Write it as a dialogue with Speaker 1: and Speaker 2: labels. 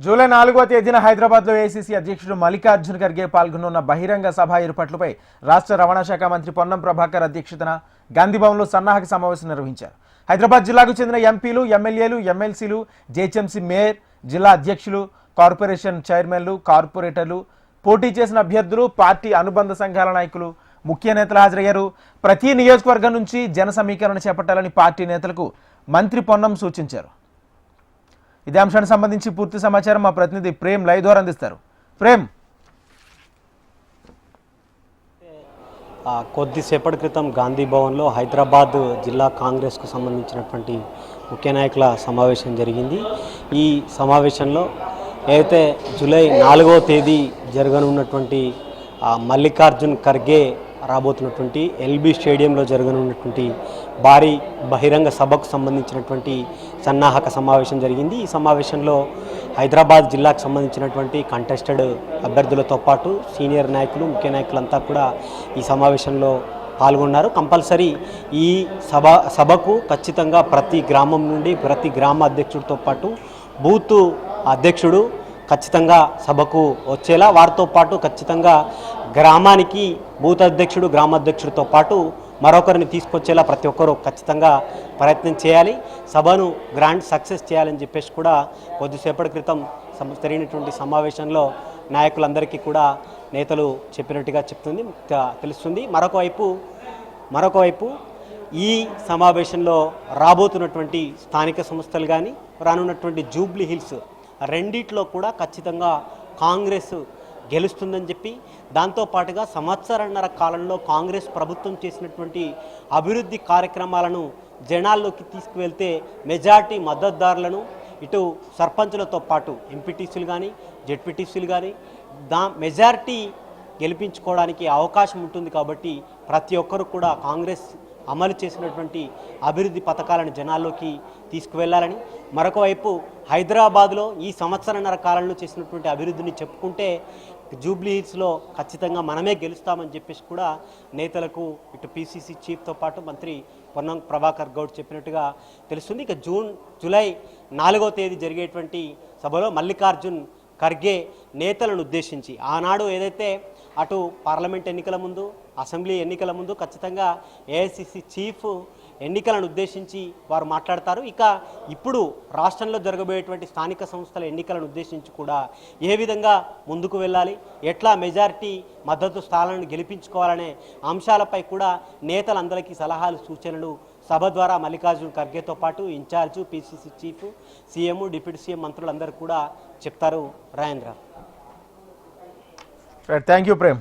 Speaker 1: July 4వ తేదీన హైదరాబాద్లో ఏఐసీసీ అధ్యక్షుడు మల్లికార్జున ఖర్గే పాల్గొనున్న బహిరంగ సభ ఏర్పాట్లపై రాష్ట్ర రవాణా శాఖ మంత్రి పొన్నం ప్రభాకర్ అధ్యక్షతన గాంధీభవన్లో సన్నాహక సమావేశం నిర్వహించారు. హైదరాబాద్ జిల్లాకు చెందిన ఎంపీలు, ఎమ్మెల్యేలు, ఎమ్మెల్సీలు, జేహెచ్ఎంసీ మేయర్, జిల్లా అధ్యక్షులు, కార్పొరేషన్ చైర్మన్లు, కార్పొరేటర్లు, పోటీ చేసిన అభ్యర్థులు, పార్టీ అనుబంధ సంఘాల నాయకులు, ముఖ్య నేతలు హాజరయ్యారు. ప్రతి నియోజకవర్గం నుంచి జన సమీకరణ చేపట్టాలని పార్టీ నేతలకు మంత్రి పొన్నం సూచించారు. ఇదే అంశానికి సంబంధించి పూర్తి సమాచారం మా ప్రతినిధి ప్రేమ్ లైవ్ ద్వారా అందిస్తారు. ప్రేమ్,
Speaker 2: కొద్దిసేపటి క్రితం గాంధీ భవన్లో హైదరాబాద్ జిల్లా కాంగ్రెస్కు సంబంధించినటువంటి ముఖ్య నాయకుల సమావేశం జరిగింది. ఈ సమావేశంలో ఏదైతే జూలై 4వ తేదీ జరగనున్నటువంటి మల్లికార్జున్ ఖర్గే రాబోతున్నటువంటి ఎల్బీ స్టేడియంలో జరగనున్నటువంటి భారీ బహిరంగ సభకు సంబంధించినటువంటి సన్నాహక సమావేశం జరిగింది. ఈ సమావేశంలో హైదరాబాద్ జిల్లాకు సంబంధించినటువంటి కంటెస్టెడ్ అభ్యర్థులతో పాటు సీనియర్ నాయకులు, ముఖ్య నాయకులంతా కూడా ఈ సమావేశంలో పాల్గొన్నారు. కంపల్సరీ ఈ సభకు ఖచ్చితంగా ప్రతి గ్రామం నుండి ప్రతి గ్రామ అధ్యక్షుడితో పాటు బూత్ అధ్యక్షుడు ఖచ్చితంగా సభకు వచ్చేలా, వారితో పాటు ఖచ్చితంగా గ్రామానికి బూత్ అధ్యక్షుడు, గ్రామాధ్యక్షుడితో పాటు మరొకరిని తీసుకొచ్చేలా ప్రతి ఒక్కరూ ఖచ్చితంగా ప్రయత్నం చేయాలి. సభను గ్రాండ్ సక్సెస్ చేయాలని చెప్పేసి కూడా కొద్దిసేపటి క్రితం జరిగినటువంటి సమావేశంలో నాయకులందరికీ కూడా నేతలు చెప్పినట్టుగా తెలుస్తుంది. మరొకవైపు ఈ సమావేశంలో రాబోతున్నటువంటి స్థానిక సంస్థలు కానీ రానున్నటువంటి జూబ్లీ హిల్స్ రెండిట్లో కూడా ఖచ్చితంగా కాంగ్రెస్ గెలుస్తుందని చెప్పి, దాంతోపాటుగా సంవత్సరన్నర కాలంలో కాంగ్రెస్ ప్రభుత్వం చేసినటువంటి అభివృద్ధి కార్యక్రమాలను జనాల్లోకి తీసుకువెళ్తే మెజార్టీ మద్దతుదారులను ఇటు సర్పంచులతో పాటు ఎంపీటీసీలు కానీ జెడ్పీటీసీలు కానీ మెజార్టీ గెలిపించుకోవడానికి అవకాశం ఉంటుంది. కాబట్టి ప్రతి ఒక్కరు కూడా కాంగ్రెస్ అమలు చేసినటువంటి అభివృద్ధి పథకాలను జనాల్లోకి తీసుకువెళ్లాలని, మరొకవైపు హైదరాబాద్లో ఈ సంవత్సరన్నర కాలంలో చేసినటువంటి అభివృద్ధిని చెప్పుకుంటే జూబ్లీ హిల్స్లో ఖచ్చితంగా మనమే గెలుస్తామని చెప్పేసి కూడా నేతలకు ఇటు పిసిసి చీఫ్తో పాటు మంత్రి పొన్నం ప్రభాకర్ గౌడ్ చెప్పినట్టుగా తెలుస్తుంది. ఇక జూలై 4వ తేదీ జరిగేటువంటి సభలో మల్లికార్జున్ ఖర్గే నేతలను ఉద్దేశించి ఆనాడు ఏదైతే అటు పార్లమెంట్ ఎన్నికల ముందు, అసెంబ్లీ ఎన్నికల ముందు ఖచ్చితంగా ఏఐసిసి చీఫ్ ఎన్నికలను ఉద్దేశించి వారు మాట్లాడతారు. ఇక ఇప్పుడు రాష్ట్రంలో జరగబోయేటువంటి స్థానిక సంస్థల ఎన్నికలను ఉద్దేశించి కూడా ఏ విధంగా ముందుకు వెళ్ళాలి, ఎట్లా మెజారిటీ మద్దతు స్థానాలను గెలిపించుకోవాలనే అంశాలపై కూడా నేతలందరికీ సలహాలు, సూచనలు సభ ద్వారా మల్లికార్జున్ ఖర్గేతో పాటు incharge, PCC chief, CM, deputy CM మంత్రులందరూ కూడా చెప్తారు. Rajendra,
Speaker 1: thank you Prem.